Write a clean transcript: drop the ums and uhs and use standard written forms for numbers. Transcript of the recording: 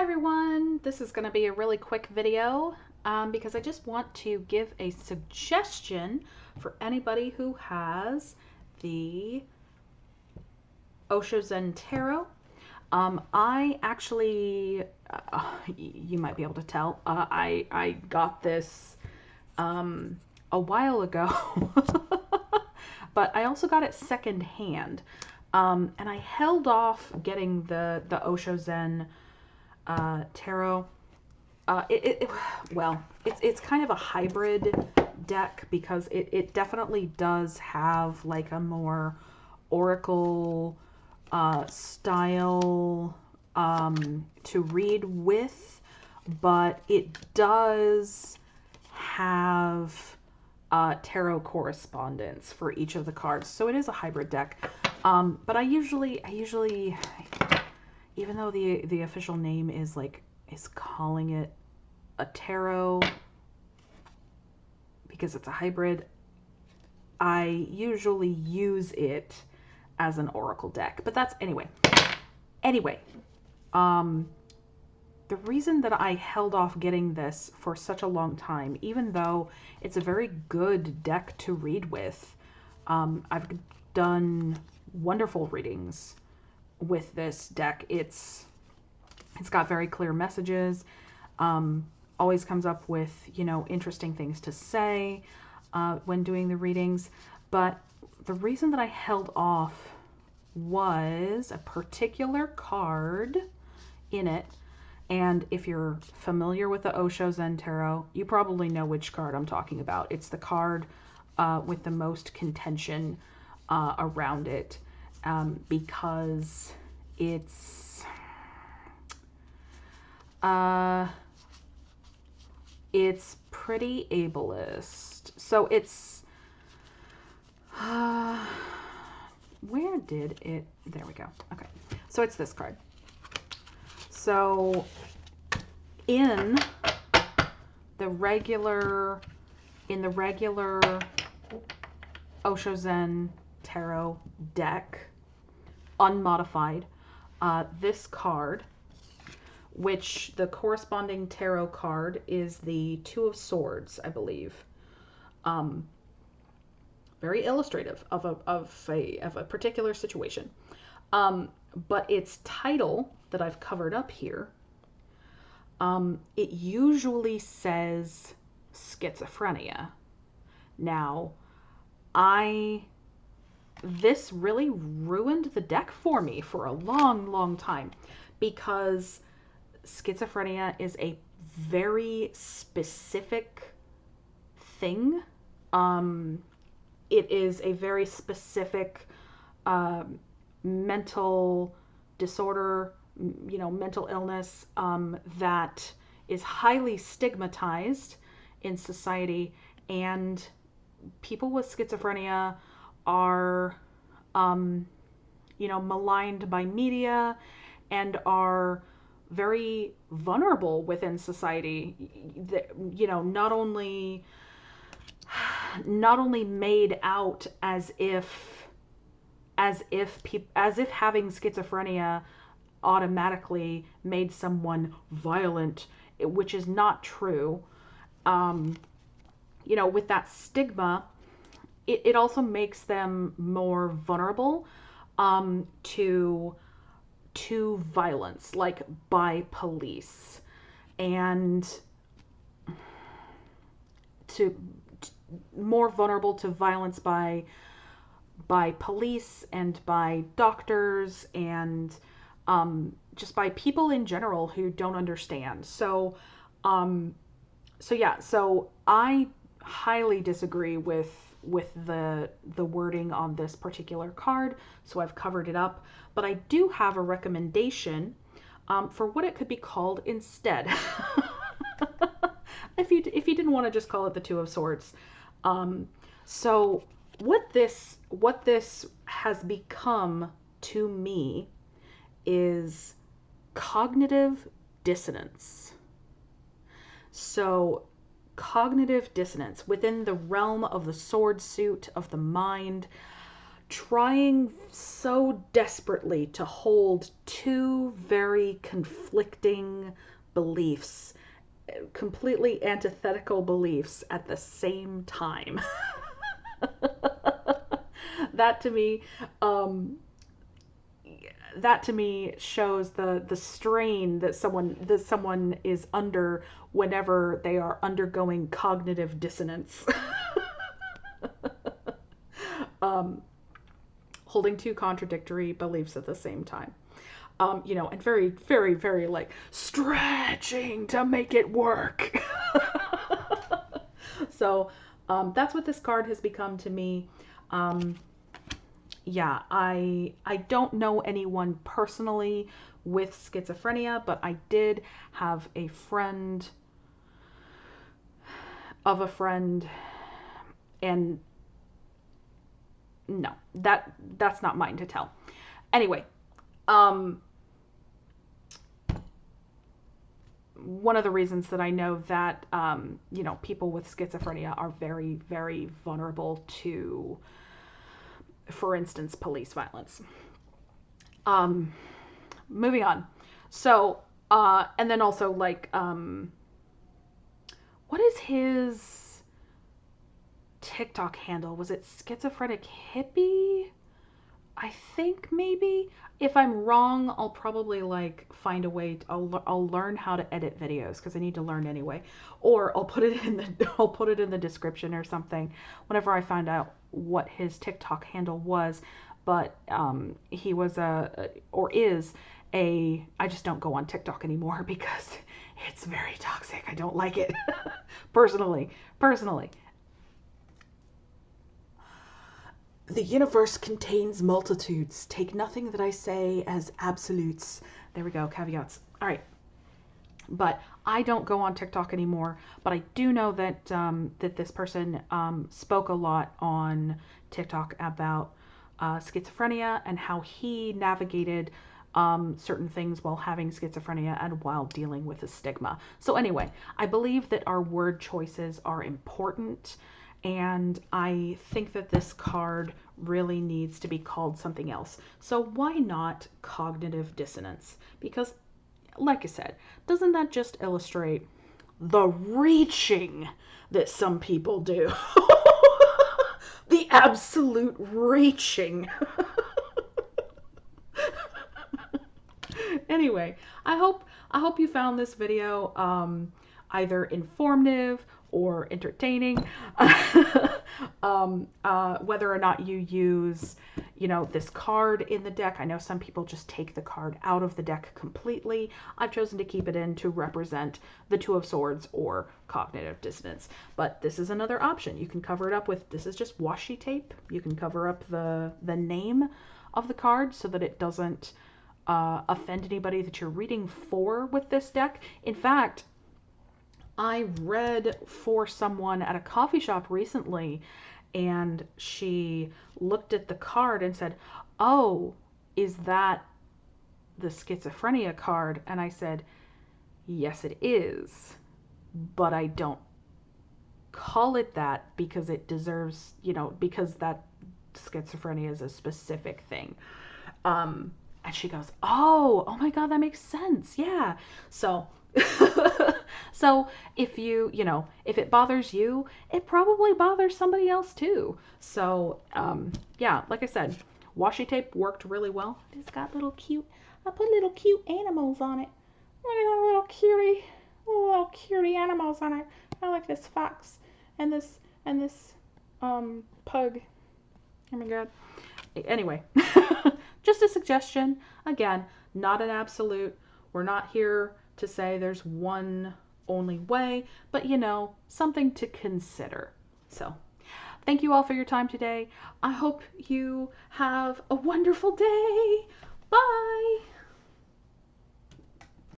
everyone, this is going to be a really quick video because I just want to give a suggestion for anybody who has the Osho Zen Tarot. I actually, you might be able to tell, I got this a while ago, but I also got it secondhand, and I held off getting the Osho Zen tarot. It's kind of a hybrid deck because it definitely does have like a more oracle style to read with, but it does have tarot correspondence for each of the cards, so it is a hybrid deck. But I usually, even though the official name is calling it a tarot because it's a hybrid, I usually use it as an oracle deck. But that's anyway, the reason that I held off getting this for such a long time, even though it's a very good deck to read with, I've done wonderful readings with this deck. It's got very clear messages, always comes up with, interesting things to say when doing the readings. But the reason that I held off was a particular card in it. And if you're familiar with the Osho Zen Tarot, you probably know which card I'm talking about. It's the card with the most contention around it, because it's pretty ableist. So it's where did it? There we go. Okay, so it's this card. So in the regular Osho Zen Tarot deck, unmodified, this card, which the corresponding tarot card is the Two of Swords, I believe. Very illustrative of a particular situation. But its title that I've covered up here, it usually says schizophrenia. Now, this really ruined the deck for me for a long time, because schizophrenia is a very specific thing. It is a very specific mental disorder, mental illness that is highly stigmatized in society, and people with schizophrenia are, maligned by media and are very vulnerable within society. Not only made out as if having schizophrenia automatically made someone violent, which is not true. With that stigma, it also makes them more vulnerable to violence, like by police, and more vulnerable to violence by police and by doctors, and just by people in general who don't understand. So I highly disagree with the wording on this particular card, so I've covered it up. But I do have a recommendation for what it could be called instead. if you didn't want to just call it the Two of Swords. So what this has become to me is cognitive dissonance. So cognitive dissonance within the realm of the sword suit of the mind, trying so desperately to hold two very conflicting beliefs, completely antithetical beliefs at the same time. That to me, that to me shows the strain that someone is under whenever they are undergoing cognitive dissonance. Holding two contradictory beliefs at the same time. And very, very, very like stretching to make it work. So that's what this card has become to me. Yeah, I don't know anyone personally with schizophrenia, but I did have a friend of a friend, and no, that's not mine to tell. Anyway, one of the reasons that I know that people with schizophrenia are very, very vulnerable to, for instance, police violence. Moving on. So, and then also like, what is his TikTok handle? Was it schizophrenic hippie? I think maybe. If I'm wrong, I'll probably like find a way. I'll learn how to edit videos because I need to learn anyway, or I'll put it in the description or something whenever I find out what his TikTok handle was. But he was is a. I just don't go on TikTok anymore because it's very toxic. I don't like it personally. The universe contains multitudes. Take nothing that I say as absolutes. There we go, caveats. All right. But I don't go on TikTok anymore. But I do know that that this person spoke a lot on TikTok about schizophrenia and how he navigated certain things while having schizophrenia and while dealing with the stigma. So anyway, I believe that our word choices are important. And I think that this card really needs to be called something else. So why not cognitive dissonance? Because, like I said, doesn't that just illustrate the reaching that some people do? The absolute reaching. Anyway, I hope you found this video either informative or entertaining. Whether or not you use, this card in the deck. I know some people just take the card out of the deck completely. I've chosen to keep it in to represent the Two of Swords or cognitive dissonance. But this is another option. You can cover it up with, this is just washi tape. You can cover up the name of the card so that it doesn't offend anybody that you're reading for with this deck. In fact, I read for someone at a coffee shop recently, and she looked at the card and said, "Oh, is that the schizophrenia card?" And I said, "Yes, it is, but I don't call it that because it deserves, because that schizophrenia is a specific thing." And she goes, oh my God, that makes sense. Yeah. So, so if if it bothers you, it probably bothers somebody else too. So, yeah, like I said, washi tape worked really well. It's got I put little cute animals on it. Look at that little cutie animals on it. I like this fox and this pug. Oh my God. Anyway, just a suggestion. Again, not an absolute. We're not here to say there's one only way, but something to consider. So, thank you all for your time today. I hope you have a wonderful day. Bye.